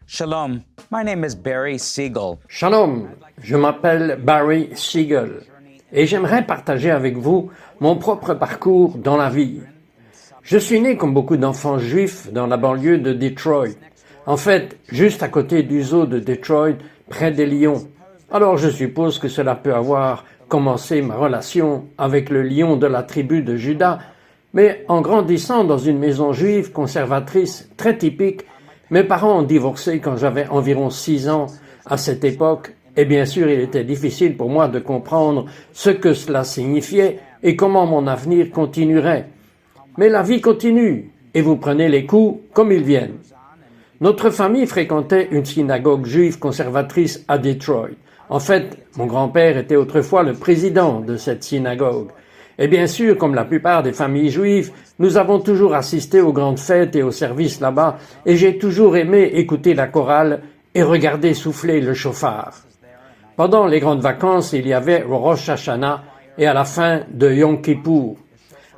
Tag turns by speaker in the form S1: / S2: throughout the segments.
S1: Shalom, my name is Barry Siegel.
S2: Shalom, je m'appelle Barry Siegel et j'aimerais partager avec vous mon propre parcours dans la vie. Je suis né comme beaucoup d'enfants juifs dans la banlieue de Detroit. En fait, juste à côté du zoo de Detroit, près des lions. Alors je suppose que cela peut avoir commencé ma relation avec le lion de la tribu de Juda, mais en grandissant dans une maison juive conservatrice très typique, mes parents ont divorcé quand j'avais environ 6 ans à cette époque, et bien sûr il était difficile pour moi de comprendre ce que cela signifiait et comment mon avenir continuerait. Mais la vie continue, et vous prenez les coups comme ils viennent. Notre famille fréquentait une synagogue juive conservatrice à Detroit. En fait, mon grand-père était autrefois le président de cette synagogue. Et bien sûr, comme la plupart des familles juives, nous avons toujours assisté aux grandes fêtes et aux services là-bas, et j'ai toujours aimé écouter la chorale et regarder souffler le chauffard. Pendant les grandes vacances, il y avait Rosh Hashanah et à la fin de Yom Kippour.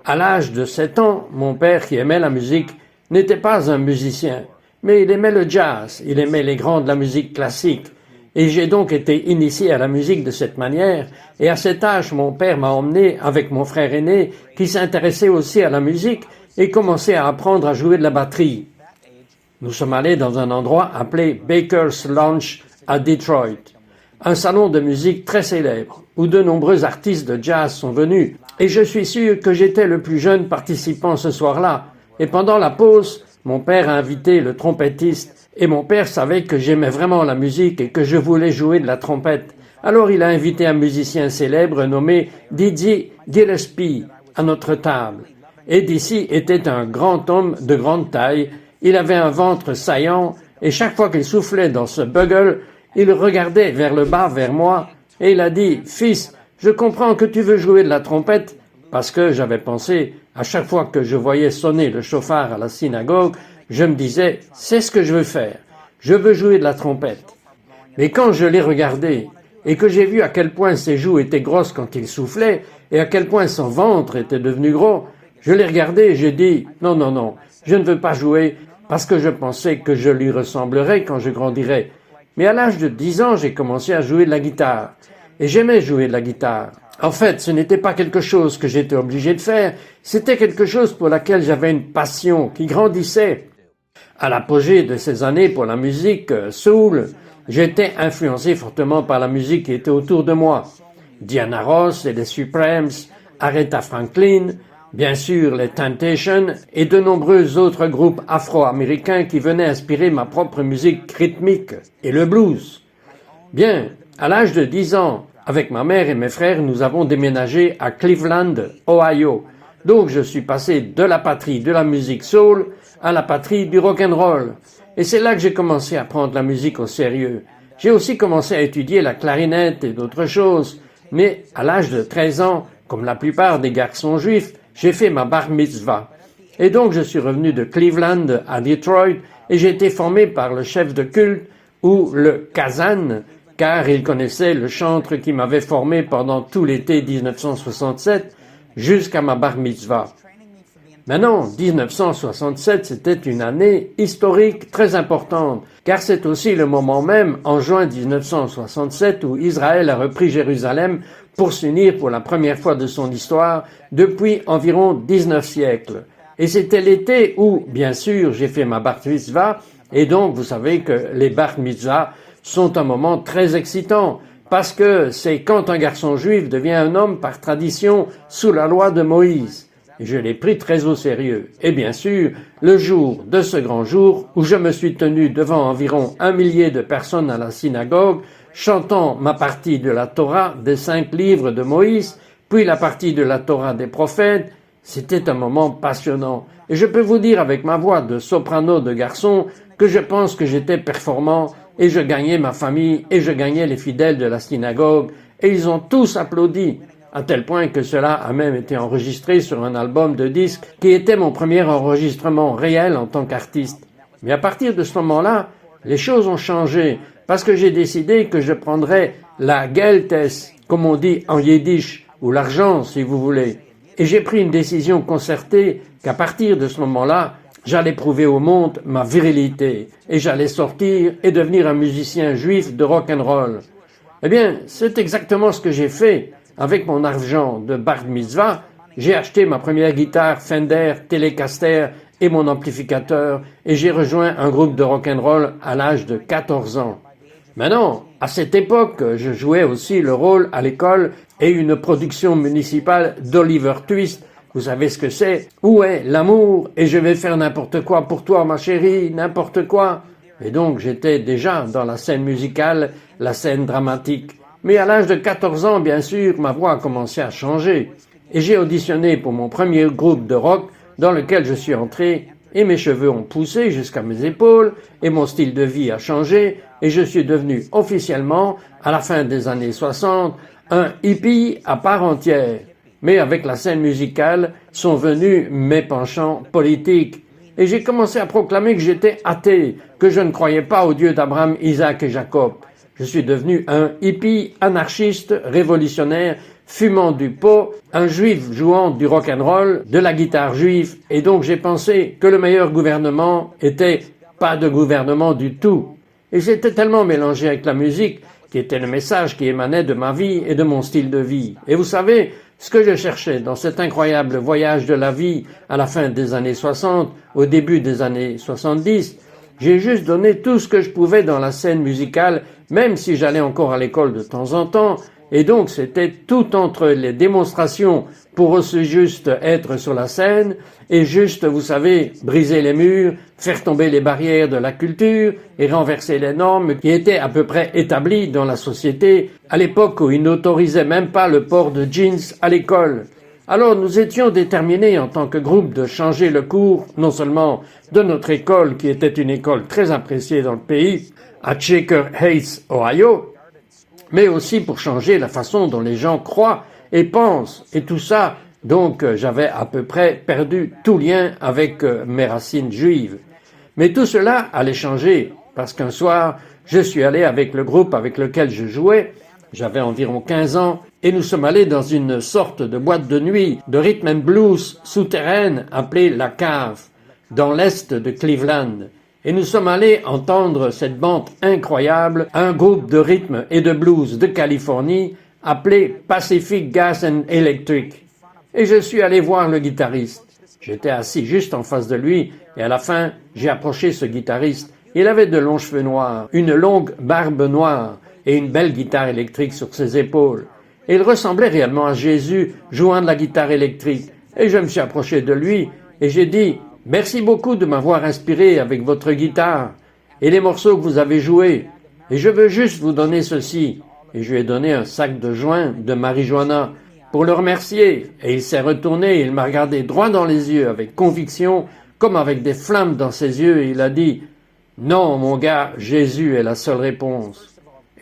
S2: À l'âge de 7 ans, mon père, qui aimait la musique, n'était pas un musicien, mais il aimait le jazz, il aimait les grands de la musique classique. Et j'ai donc été initié à la musique de cette manière, et à cet âge, mon père m'a emmené avec mon frère aîné, qui s'intéressait aussi à la musique, et commençait à apprendre à jouer de la batterie. Nous sommes allés dans un endroit appelé Baker's Lounge à Detroit, un salon de musique très célèbre, où de nombreux artistes de jazz sont venus, et je suis sûr que j'étais le plus jeune participant ce soir-là. Et pendant la pause, mon père a invité le trompettiste, et mon père savait que j'aimais vraiment la musique et que je voulais jouer de la trompette. Alors il a invité un musicien célèbre nommé Dizzy Gillespie à notre table. Et Dizzy était un grand homme de grande taille, il avait un ventre saillant, et chaque fois qu'il soufflait dans ce bugle, il regardait vers le bas, vers moi, et il a dit « Fils, je comprends que tu veux jouer de la trompette », parce que j'avais pensé, à chaque fois que je voyais sonner le chauffard à la synagogue, je me disais « c'est ce que je veux faire, je veux jouer de la trompette ». Mais quand je l'ai regardé, et que j'ai vu à quel point ses joues étaient grosses quand il soufflait, et à quel point son ventre était devenu gros, je l'ai regardé et j'ai dit « non, non, non, je ne veux pas jouer, parce que je pensais que je lui ressemblerais quand je grandirais ». Mais à l'âge de 10 ans, j'ai commencé à jouer de la guitare. Et j'aimais jouer de la guitare. En fait, ce n'était pas quelque chose que j'étais obligé de faire, c'était quelque chose pour laquelle j'avais une passion qui grandissait. À l'apogée de ces années pour la musique soul, j'étais influencé fortement par la musique qui était autour de moi. Diana Ross et les Supremes, Aretha Franklin, bien sûr les Temptations et de nombreux autres groupes afro-américains qui venaient inspirer ma propre musique rythmique et le blues. Bien, à l'âge de 10 ans, avec ma mère et mes frères, nous avons déménagé à Cleveland, Ohio. Donc je suis passé de la patrie de la musique soul à la patrie du rock'n'roll. Et c'est là que j'ai commencé à prendre la musique au sérieux. J'ai aussi commencé à étudier la clarinette et d'autres choses. Mais à l'âge de 13 ans, comme la plupart des garçons juifs, j'ai fait ma bar mitzvah. Et donc je suis revenu de Cleveland à Detroit et j'ai été formé par le chef de culte ou le Kazan, car il connaissait le chantre qui m'avait formé pendant tout l'été 1967 jusqu'à ma bar mitzvah. Maintenant, 1967, c'était une année historique très importante, car c'est aussi le moment même, en juin 1967, où Israël a repris Jérusalem pour s'unir pour la première fois de son histoire depuis environ 19 siècles. Et c'était l'été où, bien sûr, j'ai fait ma bar mitzvah, et donc vous savez que les bar mitzvah sont un moment très excitant, parce que c'est quand un garçon juif devient un homme par tradition sous la loi de Moïse. Et je l'ai pris très au sérieux. Et bien sûr, le jour de ce grand jour, où je me suis tenu devant environ 1 millier de personnes à la synagogue, chantant ma partie de la Torah des 5 livres de Moïse, puis la partie de la Torah des prophètes, c'était un moment passionnant. Et je peux vous dire avec ma voix de soprano de garçon que je pense que j'étais performant et je gagnais ma famille et je gagnais les fidèles de la synagogue et ils ont tous applaudi, à tel point que cela a même été enregistré sur un album de disques qui était mon premier enregistrement réel en tant qu'artiste. Mais à partir de ce moment-là, les choses ont changé parce que j'ai décidé que je prendrais la Geldes, comme on dit en yiddish, ou l'argent si vous voulez. Et j'ai pris une décision concertée qu'à partir de ce moment-là, j'allais prouver au monde ma virilité et j'allais sortir et devenir un musicien juif de rock and roll. Eh bien, c'est exactement ce que j'ai fait. Avec mon argent de bar mitzvah, j'ai acheté ma première guitare Fender Telecaster et mon amplificateur et j'ai rejoint un groupe de rock and roll à l'âge de 14 ans. Maintenant, à cette époque, je jouais aussi le rôle à l'école et une production municipale d'Oliver Twist. Vous savez ce que c'est? Où est l'amour? Et je vais faire n'importe quoi pour toi, ma chérie, n'importe quoi. Et donc, j'étais déjà dans la scène musicale, la scène dramatique. Mais à l'âge de 14 ans, bien sûr, ma voix a commencé à changer. Et j'ai auditionné pour mon premier groupe de rock dans lequel je suis entré. Et mes cheveux ont poussé jusqu'à mes épaules, et mon style de vie a changé, et je suis devenu officiellement, à la fin des années 60, un hippie à part entière. Mais avec la scène musicale sont venus mes penchants politiques. Et j'ai commencé à proclamer que j'étais athée, que je ne croyais pas au Dieu d'Abraham, Isaac et Jacob. Je suis devenu un hippie anarchiste, révolutionnaire, fumant du pot, un juif jouant du rock'n'roll, de la guitare juive, et donc j'ai pensé que le meilleur gouvernement était pas de gouvernement du tout. Et j'étais tellement mélangé avec la musique, qui était le message qui émanait de ma vie et de mon style de vie. Et vous savez, ce que je cherchais dans cet incroyable voyage de la vie à la fin des années 60, au début des années 70, j'ai juste donné tout ce que je pouvais dans la scène musicale, même si j'allais encore à l'école de temps en temps, et donc c'était tout entre les démonstrations pour aussi juste être sur la scène et juste, vous savez, briser les murs, faire tomber les barrières de la culture et renverser les normes qui étaient à peu près établies dans la société à l'époque où ils n'autorisaient même pas le port de jeans à l'école. Alors nous étions déterminés en tant que groupe de changer le cours, non seulement de notre école qui était une école très appréciée dans le pays, à Shaker Heights, Ohio, mais aussi pour changer la façon dont les gens croient et pensent. Et tout ça, donc j'avais à peu près perdu tout lien avec mes racines juives. Mais tout cela allait changer, parce qu'un soir, je suis allé avec le groupe avec lequel je jouais, j'avais environ 15 ans, et nous sommes allés dans une sorte de boîte de nuit de rhythm and blues souterraine appelée La Cave, dans l'est de Cleveland. Et nous sommes allés entendre cette bande incroyable, un groupe de rythme et de blues de Californie appelé Pacific Gas and Electric. Et je suis allé voir le guitariste. J'étais assis juste en face de lui et à la fin, j'ai approché ce guitariste. Il avait de longs cheveux noirs, une longue barbe noire et une belle guitare électrique sur ses épaules. Et il ressemblait réellement à Jésus jouant de la guitare électrique. Et je me suis approché de lui et j'ai dit « Merci beaucoup de m'avoir inspiré avec votre guitare et les morceaux que vous avez joués. Et je veux juste vous donner ceci. » Et je lui ai donné un sac de joints de marijuana pour le remercier. Et il s'est retourné et il m'a regardé droit dans les yeux avec conviction, comme avec des flammes dans ses yeux. Et il a dit « Non, mon gars, Jésus est la seule réponse. »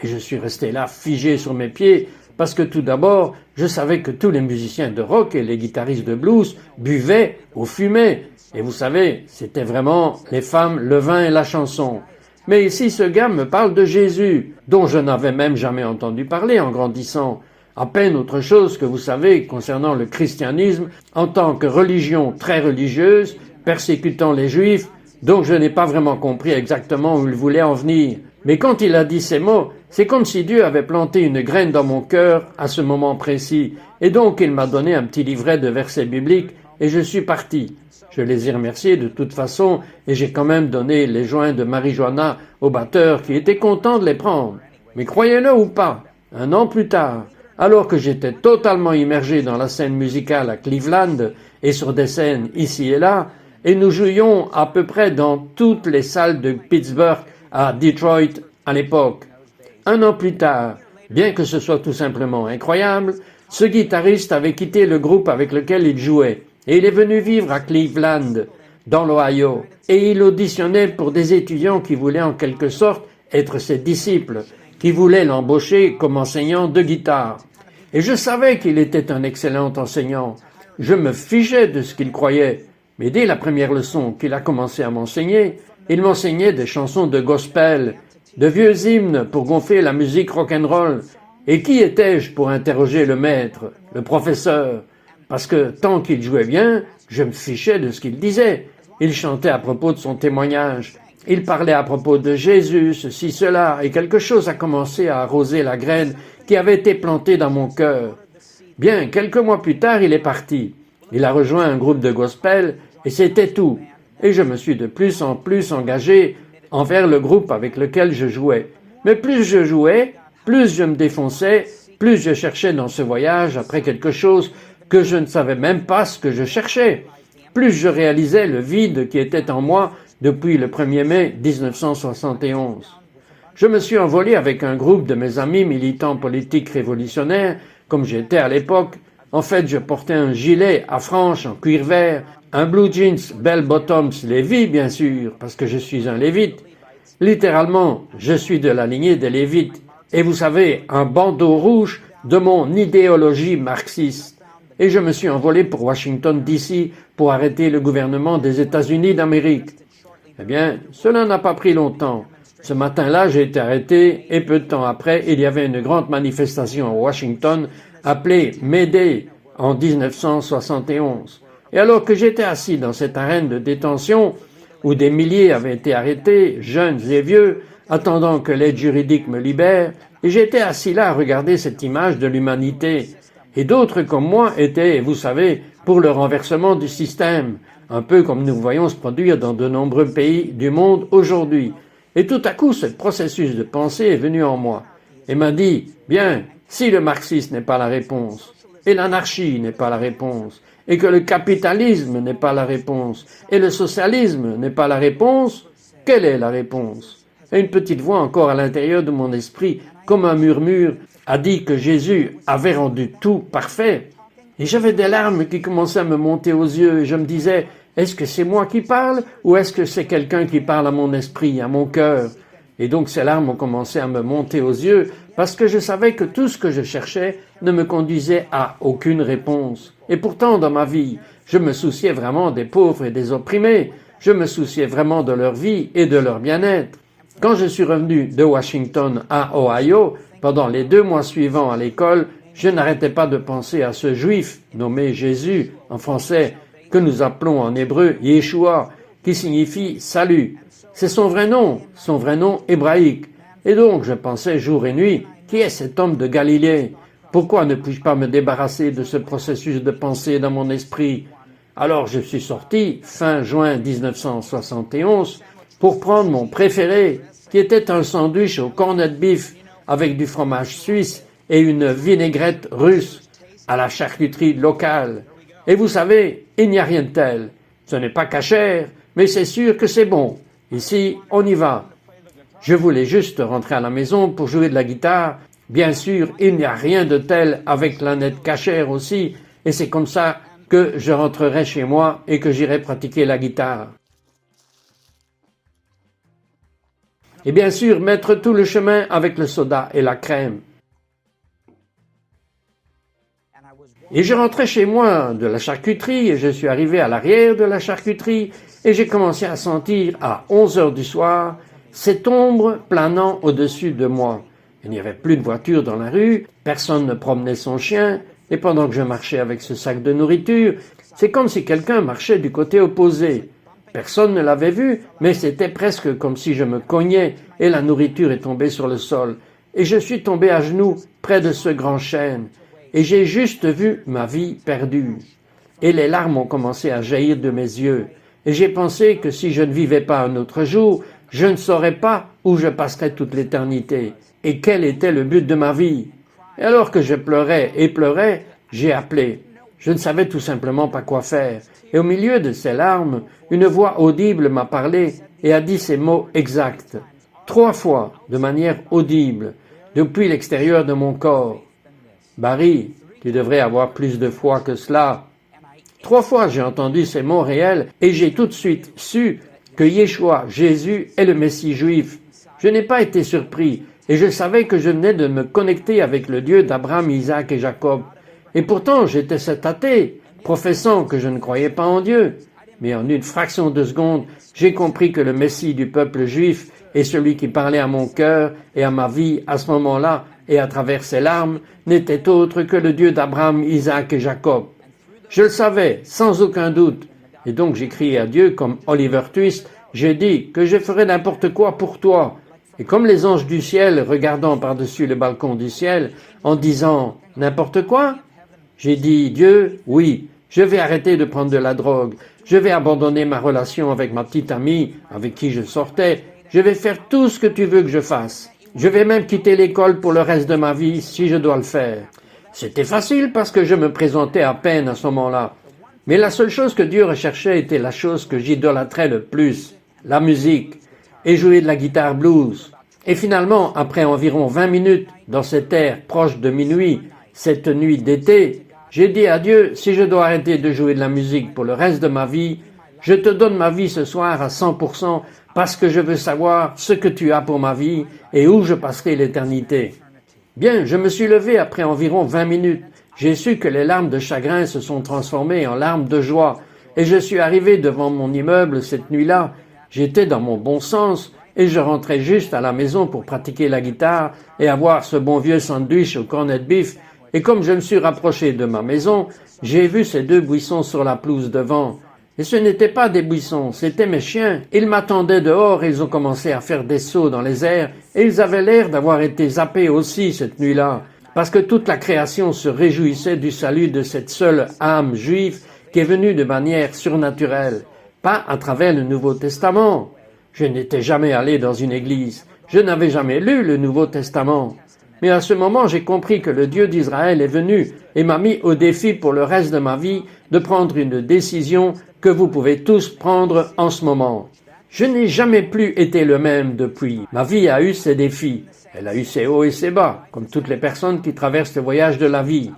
S2: Et je suis resté là, figé sur mes pieds, parce que tout d'abord, je savais que tous les musiciens de rock et les guitaristes de blues buvaient ou fumaient. Et vous savez, c'était vraiment les femmes, le vin et la chanson. Mais ici, ce gars me parle de Jésus, dont je n'avais même jamais entendu parler en grandissant. À peine autre chose que vous savez concernant le christianisme en tant que religion très religieuse, persécutant les juifs, donc je n'ai pas vraiment compris exactement où il voulait en venir. Mais quand il a dit ces mots, c'est comme si Dieu avait planté une graine dans mon cœur à ce moment précis. Et donc il m'a donné un petit livret de versets bibliques et je suis parti. Je les ai remerciés de toute façon et j'ai quand même donné les joints de marijuana au batteur qui était content de les prendre. Mais croyez-le ou pas, un an plus tard, alors que j'étais totalement immergé dans la scène musicale à Cleveland et sur des scènes ici et là, et nous jouions à peu près dans toutes les salles de Pittsburgh à Detroit à l'époque. Un an plus tard, bien que ce soit tout simplement incroyable, ce guitariste avait quitté le groupe avec lequel il jouait. Et il est venu vivre à Cleveland, dans l'Ohio, et il auditionnait pour des étudiants qui voulaient en quelque sorte être ses disciples, qui voulaient l'embaucher comme enseignant de guitare. Et je savais qu'il était un excellent enseignant. Je me fichais de ce qu'il croyait. Mais dès la première leçon qu'il a commencé à m'enseigner, il m'enseignait des chansons de gospel, de vieux hymnes pour gonfler la musique rock'n'roll. Et qui étais-je pour interroger le maître, le professeur ? Parce que tant qu'il jouait bien, je me fichais de ce qu'il disait. Il chantait à propos de son témoignage. Il parlait à propos de Jésus, ceci, cela, et quelque chose a commencé à arroser la graine qui avait été plantée dans mon cœur. Bien, quelques mois plus tard, il est parti. Il a rejoint un groupe de gospel, et c'était tout. Et je me suis de plus en plus engagé envers le groupe avec lequel je jouais. Mais plus je jouais, plus je me défonçais, plus je cherchais dans ce voyage après quelque chose que je ne savais même pas ce que je cherchais. Plus je réalisais le vide qui était en moi depuis le 1er mai 1971. Je me suis envolé avec un groupe de mes amis militants politiques révolutionnaires, comme j'étais à l'époque. En fait, je portais un gilet à franges en cuir vert, un blue jeans bell bottoms Lévi, bien sûr, parce que je suis un lévite. Littéralement, je suis de la lignée des lévites. Et vous savez, un bandeau rouge de mon idéologie marxiste. Et je me suis envolé pour Washington, D.C. pour arrêter le gouvernement des États-Unis d'Amérique. Eh bien, cela n'a pas pris longtemps. Ce matin-là, j'ai été arrêté et peu de temps après, il y avait une grande manifestation à Washington appelée May Day en 1971. Et alors que j'étais assis dans cette arène de détention où des milliers avaient été arrêtés, jeunes et vieux, attendant que l'aide juridique me libère, et j'étais assis là à regarder cette image de l'humanité. Et d'autres comme moi étaient, vous savez, pour le renversement du système, un peu comme nous voyons se produire dans de nombreux pays du monde aujourd'hui. Et tout à coup, ce processus de pensée est venu en moi et m'a dit, bien, si le marxisme n'est pas la réponse, et l'anarchie n'est pas la réponse, et que le capitalisme n'est pas la réponse, et le socialisme n'est pas la réponse, quelle est la réponse? Et une petite voix encore à l'intérieur de mon esprit, comme un murmure, a dit que Jésus avait rendu tout parfait. Et j'avais des larmes qui commençaient à me monter aux yeux, et je me disais, est-ce que c'est moi qui parle, ou est-ce que c'est quelqu'un qui parle à mon esprit, à mon cœur? Et donc ces larmes ont commencé à me monter aux yeux, parce que je savais que tout ce que je cherchais ne me conduisait à aucune réponse. Et pourtant, dans ma vie, je me souciais vraiment des pauvres et des opprimés, je me souciais vraiment de leur vie et de leur bien-être. Quand je suis revenu de Washington à Ohio, pendant les 2 mois suivants à l'école, je n'arrêtais pas de penser à ce juif nommé Jésus, en français, que nous appelons en hébreu Yeshua, qui signifie salut. C'est son vrai nom hébraïque. Et donc je pensais jour et nuit, qui est cet homme de Galilée? Pourquoi ne puis-je pas me débarrasser de ce processus de pensée dans mon esprit? Alors je suis sorti, fin juin 1971, pour prendre mon préféré, qui était un sandwich au corned beef avec du fromage suisse et une vinaigrette russe à la charcuterie locale. Et vous savez, il n'y a rien de tel. Ce n'est pas cachère, mais c'est sûr que c'est bon. Ici, on y va. Je voulais juste rentrer à la maison pour jouer de la guitare. Bien sûr, il n'y a rien de tel avec la nette cachère aussi, et c'est comme ça que je rentrerai chez moi et que j'irai pratiquer la guitare. Et bien sûr, mettre tout le chemin avec le soda et la crème. Et je rentrais chez moi de la charcuterie et je suis arrivé à l'arrière de la charcuterie et j'ai commencé à sentir à 11 heures du soir cette ombre planant au-dessus de moi. Il n'y avait plus de voiture dans la rue, personne ne promenait son chien et pendant que je marchais avec ce sac de nourriture, c'est comme si quelqu'un marchait du côté opposé. Personne ne l'avait vu, mais c'était presque comme si je me cognais et la nourriture est tombée sur le sol. Et je suis tombé à genoux près de ce grand chêne. Et j'ai juste vu ma vie perdue. Et les larmes ont commencé à jaillir de mes yeux. Et j'ai pensé que si je ne vivais pas un autre jour, je ne saurais pas où je passerais toute l'éternité. Et quel était le but de ma vie? Et alors que je pleurais et pleurais, j'ai appelé. Je ne savais tout simplement pas quoi faire. Et au milieu de ces larmes, une voix audible m'a parlé et a dit ces mots exacts. 3 fois, de manière audible, depuis l'extérieur de mon corps. Barry, tu devrais avoir plus de foi que cela. 3 fois j'ai entendu ces mots réels et j'ai tout de suite su que Yeshua, Jésus, est le Messie juif. Je n'ai pas été surpris et je savais que je venais de me connecter avec le Dieu d'Abraham, Isaac et Jacob. Et pourtant j'étais cet athée, professant que je ne croyais pas en Dieu. Mais en une fraction de seconde, j'ai compris que le Messie du peuple juif et celui qui parlait à mon cœur et à ma vie à ce moment-là et à travers ses larmes n'était autre que le Dieu d'Abraham, Isaac et Jacob. Je le savais, sans aucun doute, Et donc j'ai crié à Dieu comme Oliver Twist, j'ai dit que je ferais n'importe quoi pour toi. Et comme les anges du ciel regardant par-dessus le balcon du ciel en disant n'importe quoi, j'ai dit Dieu, oui, je vais arrêter de prendre de la drogue, je vais abandonner ma relation avec ma petite amie avec qui je sortais, je vais faire tout ce que tu veux que je fasse. Je vais même quitter l'école pour le reste de ma vie si je dois le faire. C'était facile parce que je me présentais à peine à ce moment-là. Mais la seule chose que Dieu recherchait était la chose que j'idolâtrais le plus, la musique, et jouer de la guitare blues. Et finalement, après environ 20 minutes dans cet air proche de minuit, cette nuit d'été, j'ai dit à Dieu, si je dois arrêter de jouer de la musique pour le reste de ma vie, je te donne ma vie ce soir à 100% parce que je veux savoir ce que tu as pour ma vie et où je passerai l'éternité. Bien, je me suis levé après environ 20 minutes. J'ai su que les larmes de chagrin se sont transformées en larmes de joie et je suis arrivé devant mon immeuble cette nuit-là. J'étais dans mon bon sens et je rentrais juste à la maison pour pratiquer la guitare et avoir ce bon vieux sandwich au cornet de beef. Et comme je me suis rapproché de ma maison, j'ai vu ces deux buissons sur la pelouse devant. Et ce n'étaient pas des buissons, c'étaient mes chiens. Ils m'attendaient dehors et ils ont commencé à faire des sauts dans les airs et ils avaient l'air d'avoir été zappés aussi cette nuit-là. Parce que toute la création se réjouissait du salut de cette seule âme juive qui est venue de manière surnaturelle, pas à travers le Nouveau Testament. Je n'étais jamais allé dans une église, je n'avais jamais lu le Nouveau Testament. Mais à ce moment, j'ai compris que le Dieu d'Israël est venu et m'a mis au défi pour le reste de ma vie de prendre une décision que vous pouvez tous prendre en ce moment. Je n'ai jamais plus été le même depuis. Ma vie a eu ses défis. Elle a eu ses hauts et ses bas, comme toutes les personnes qui traversent le voyage de la vie.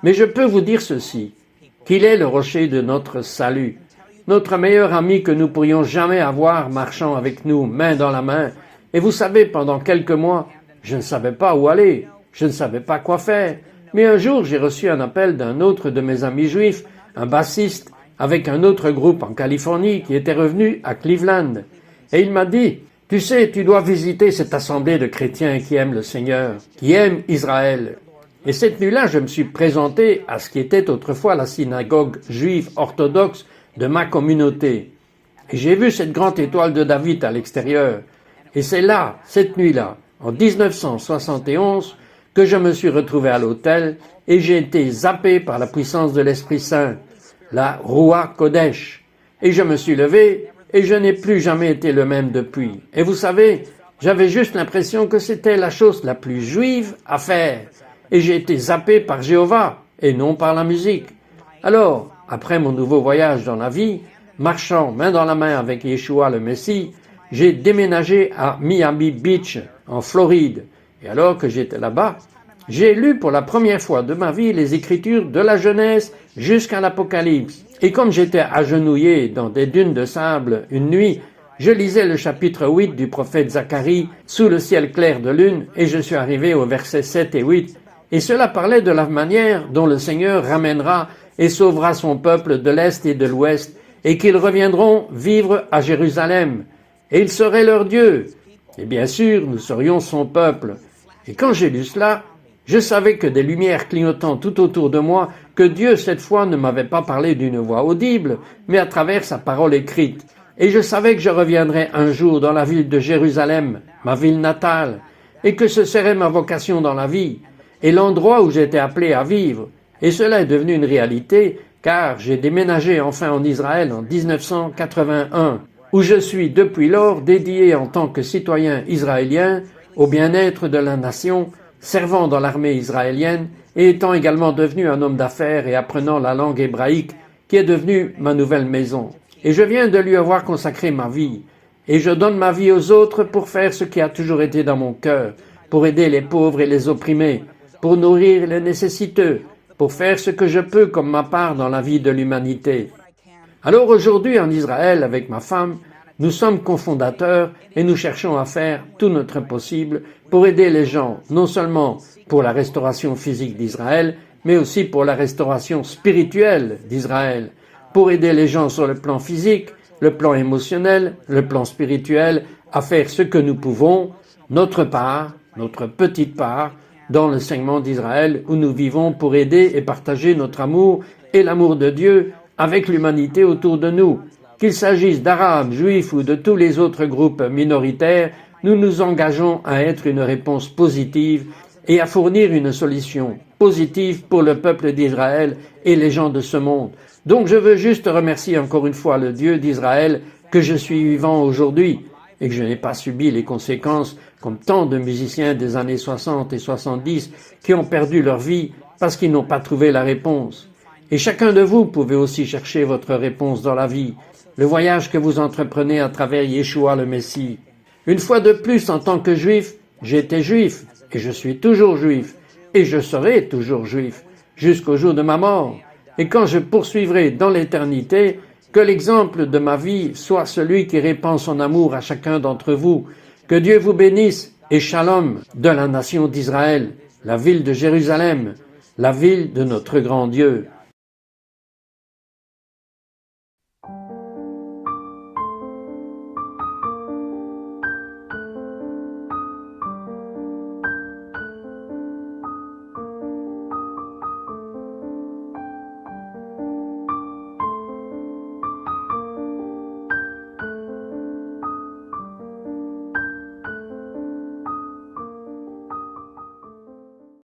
S2: Mais je peux vous dire ceci, qu'il est le rocher de notre salut, notre meilleur ami que nous pourrions jamais avoir marchant avec nous main dans la main. Et vous savez, pendant quelques mois, je ne savais pas où aller, je ne savais pas quoi faire. Mais un jour, j'ai reçu un appel d'un autre de mes amis juifs, un bassiste, avec un autre groupe en Californie qui était revenu à Cleveland. Et il m'a dit, tu sais, tu dois visiter cette assemblée de chrétiens qui aiment le Seigneur, qui aiment Israël. Et cette nuit-là, je me suis présenté à ce qui était autrefois la synagogue juive orthodoxe de ma communauté. Et j'ai vu cette grande étoile de David à l'extérieur. Et c'est là, cette nuit-là, en 1971, que je me suis retrouvé à l'hôtel et j'ai été zappé par la puissance de l'Esprit Saint, la Ruach Kodesh. Et je me suis levé et je n'ai plus jamais été le même depuis. Et vous savez, j'avais juste l'impression que c'était la chose la plus juive à faire. Et j'ai été zappé par Jéhovah et non par la musique. Alors, après mon nouveau voyage dans la vie, marchant main dans la main avec Yeshua le Messie, j'ai déménagé à Miami Beach, en Floride. Et alors que j'étais là-bas, j'ai lu pour la première fois de ma vie les Écritures de la Genèse jusqu'à l'Apocalypse. Et comme j'étais agenouillé dans des dunes de sable une nuit, je lisais le chapitre 8 du prophète Zacharie sous le ciel clair de lune et je suis arrivé au verset 7 et 8. Et cela parlait de la manière dont le Seigneur ramènera et sauvera son peuple de l'Est et de l'Ouest et qu'ils reviendront vivre à Jérusalem. Et il serait leur Dieu. Et bien sûr, nous serions son peuple. Et quand j'ai lu cela, je savais que des lumières clignotant tout autour de moi, que Dieu cette fois ne m'avait pas parlé d'une voix audible, mais à travers sa parole écrite. Et je savais que je reviendrais un jour dans la ville de Jérusalem, ma ville natale, et que ce serait ma vocation dans la vie, et l'endroit où j'étais appelé à vivre. Et cela est devenu une réalité, car j'ai déménagé enfin en Israël en 1981, où je suis depuis lors dédié en tant que citoyen israélien au bien-être de la nation, servant dans l'armée israélienne et étant également devenu un homme d'affaires et apprenant la langue hébraïque qui est devenue ma nouvelle maison. Et je viens de lui avoir consacré ma vie. Et je donne ma vie aux autres pour faire ce qui a toujours été dans mon cœur, pour aider les pauvres et les opprimés, pour nourrir les nécessiteux, pour faire ce que je peux comme ma part dans la vie de l'humanité. Alors aujourd'hui en Israël, avec ma femme, nous sommes cofondateurs et nous cherchons à faire tout notre possible pour aider les gens, non seulement pour la restauration physique d'Israël, mais aussi pour la restauration spirituelle d'Israël, pour aider les gens sur le plan physique, le plan émotionnel, le plan spirituel, à faire ce que nous pouvons, notre part, notre petite part, dans le segment d'Israël où nous vivons pour aider et partager notre amour et l'amour de Dieu avec l'humanité autour de nous. Qu'il s'agisse d'Arabes, Juifs ou de tous les autres groupes minoritaires, nous nous engageons à être une réponse positive et à fournir une solution positive pour le peuple d'Israël et les gens de ce monde. Donc je veux juste remercier encore une fois le Dieu d'Israël que je suis vivant aujourd'hui et que je n'ai pas subi les conséquences comme tant de musiciens des années 60 et 70 qui ont perdu leur vie parce qu'ils n'ont pas trouvé la réponse. Et chacun de vous pouvez aussi chercher votre réponse dans la vie, le voyage que vous entreprenez à travers Yeshua le Messie. Une fois de plus, en tant que juif, j'étais juif et je suis toujours juif et je serai toujours juif jusqu'au jour de ma mort. Et quand je poursuivrai dans l'éternité, que l'exemple de ma vie soit celui qui répand son amour à chacun d'entre vous. Que Dieu vous bénisse et shalom de la nation d'Israël, la ville de Jérusalem, la ville de notre grand Dieu.